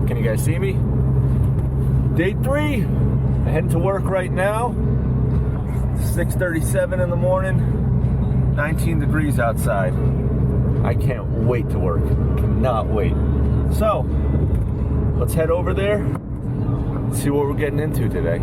Can you guys see me? Day 3. I'm heading to work right now. 6:37 in the morning. 19 degrees outside. I can't wait to work. Cannot wait. So, let's head over there. See what we're getting into today.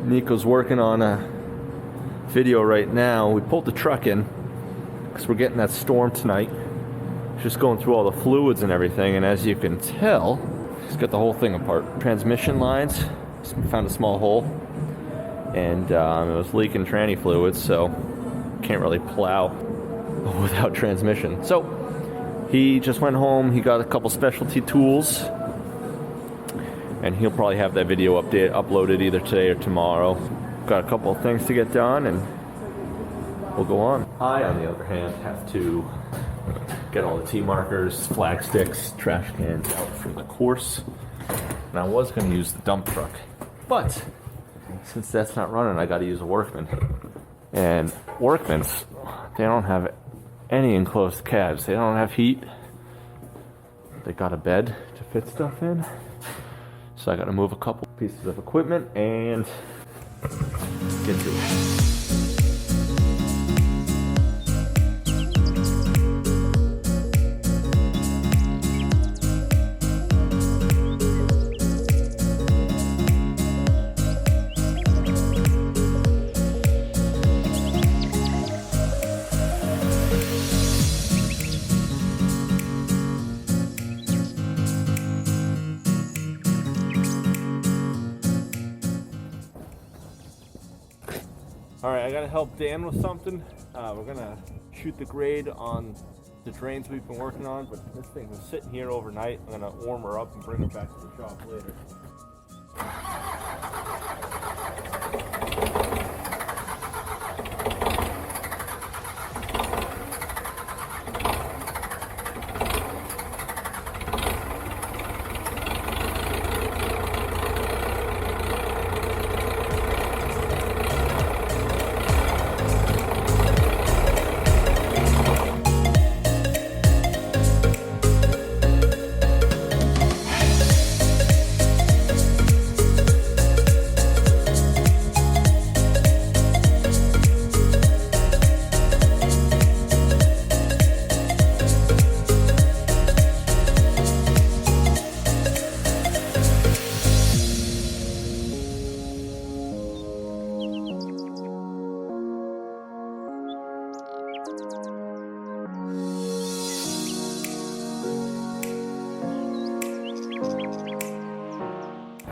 Niko's working on a video right now. We pulled the truck in because we're getting that storm tonight. Just going through all the fluids and everything, and as you can tell, he's got the whole thing apart. Transmission lines, found a small hole, and it was leaking tranny fluids, so can't really plow without transmission. So he just went home, he got a couple specialty tools, and he'll probably have that video uploaded either today or tomorrow. Got a couple of things to get done, and we'll go on. I, on the other hand, have to get all the T-markers, flag sticks, trash cans out for the course. And I was going to use the dump truck, but since that's not running, I got to use a Workman. And Workmans, they don't have any enclosed cabs. They don't have heat. They got a bed to fit stuff in. So I got to move a couple pieces of equipment and get to it. All right, I gotta help Dan with something. We're gonna shoot the grade on the drains we've been working on, but this thing was sitting here overnight. I'm gonna warm her up and bring her back to the shop later.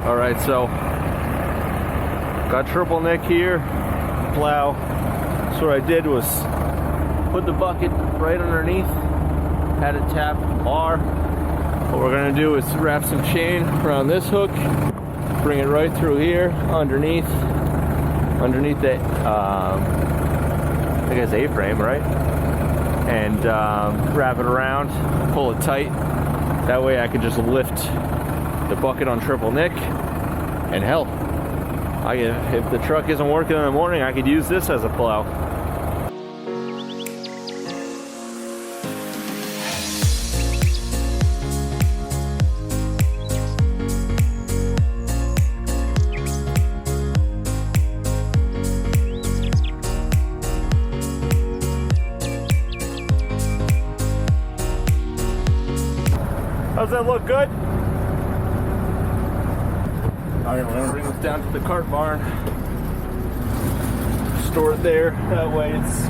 All right, so got triple Nick here, Plow. So what I did was put the bucket right underneath, had it tap R. What we're gonna do is wrap some chain around this hook, bring it right through here, underneath that, I guess A-frame, right? And wrap it around, pull it tight. That way I can just lift the bucket on triple Nick, and hell, if the truck isn't working in the morning, I could use this as a plow. Does that look good? Alright, we're gonna bring this down to the cart barn. Store it there. That way it's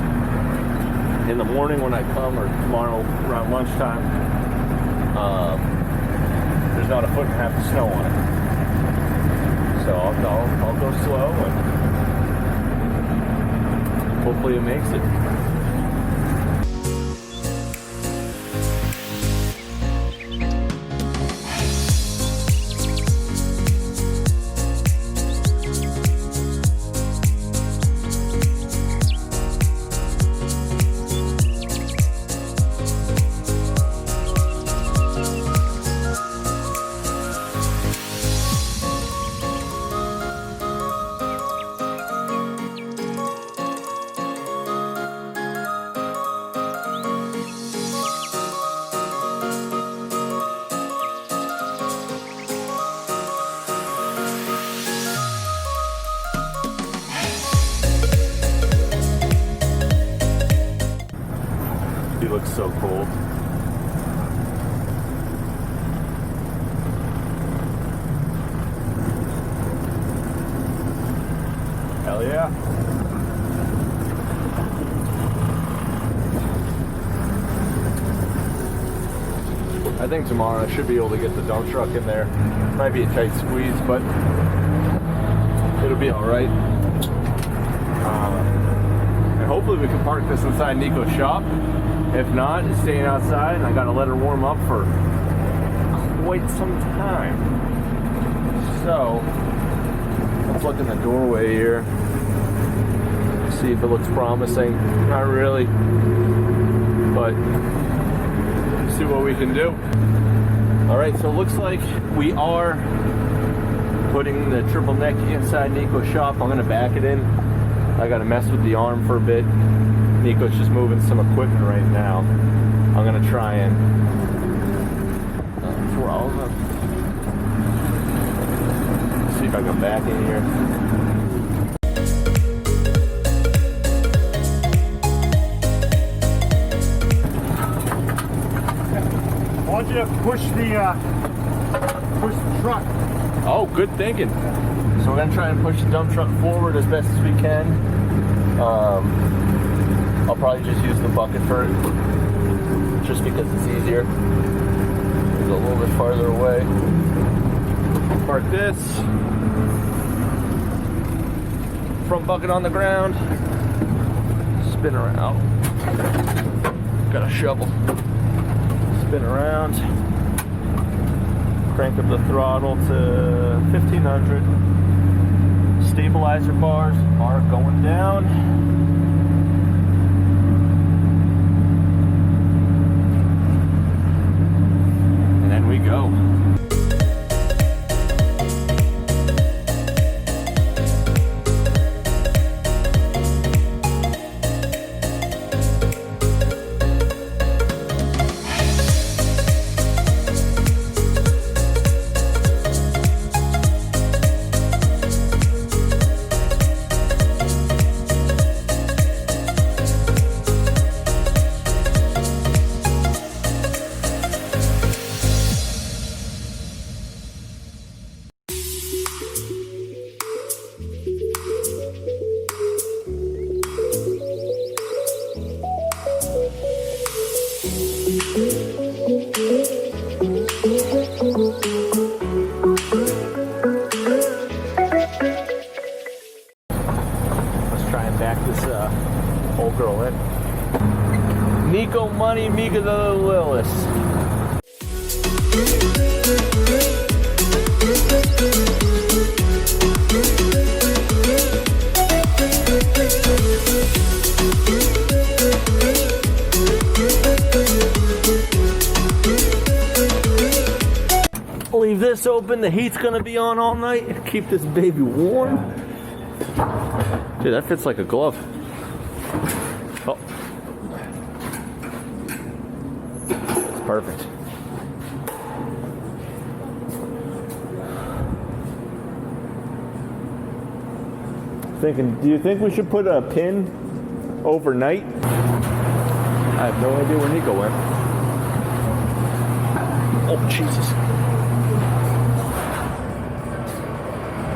in the morning when I come, or tomorrow around lunchtime. There's not a foot and a half of snow on it. So I'll go slow and hopefully it makes it. yeah. I think tomorrow I should be able to get the dump truck in there. Might be a tight squeeze, but it'll be all right. And hopefully we can park this inside Niko's shop. If not, it's staying outside, and I gotta let her warm up for quite some time. So, let's look in the doorway here. See if it looks promising. Not really, but see what we can do. All right, so it looks like we are putting the triple neck inside Niko's shop. I'm gonna back it in. I gotta mess with the arm for a bit. Niko's just moving some equipment right now. I'm gonna try and throw them. See if I can back in here. I want you to push the truck. Oh, good thinking. So we're gonna try and push the dump truck forward as best as we can. I'll probably just use the bucket for it, just because it's easier. It's a little bit farther away. Park this. Front bucket on the ground. Spin around. Got a shovel. Spin around. Crank up the throttle to 1500. Stabilizer bars are going down. And then we go. Old girl in. Niko money, Mika the Lillis. Leave this open, the heat's gonna be on all night. Keep this baby warm. Dude, that fits like a glove. Oh. It's perfect. Thinking, do you think we should put a pin overnight? I have no idea where Niko went. Oh, Jesus.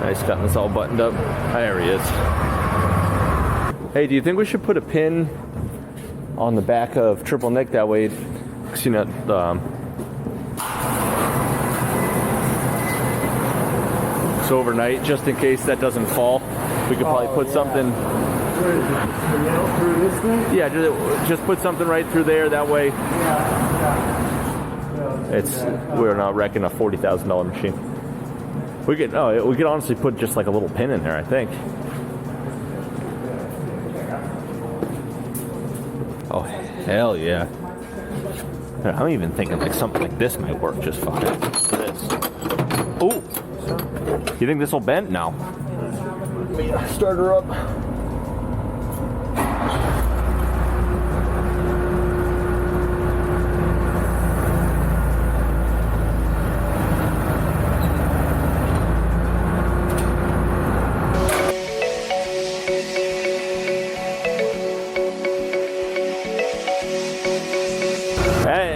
Nice, got this all buttoned up. There he is. Hey, do you think we should put a pin on the back of triple neck that way? Cause you know, so overnight, just in case that doesn't fall, we could probably put something. Where is it? The nail through this thing? Yeah, just put something right through there. That way, we're not wrecking a $40,000 machine. We could honestly put just like a little pin in there, I think. Oh, hell yeah. I'm even thinking like something like this might work just fine. This. Oh, you think this will bend? No. Let me start her up.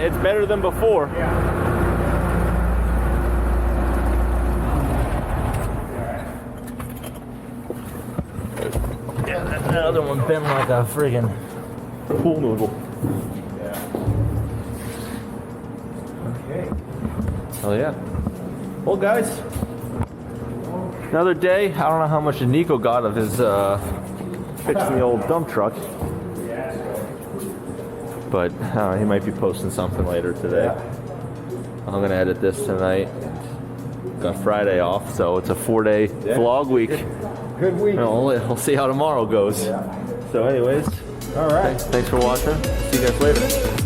It's better than before. Yeah. That other one bent like a friggin' pool noodle. Okay. Oh yeah. Well, guys, another day. I don't know how much Niko got of his fixing the old dump truck, but he might be posting something later today. I'm gonna edit this tonight. Got Friday off, so it's a 4-day vlog week. Good week. We'll see how tomorrow goes. So anyways, All right. thanks for watching. See you guys later.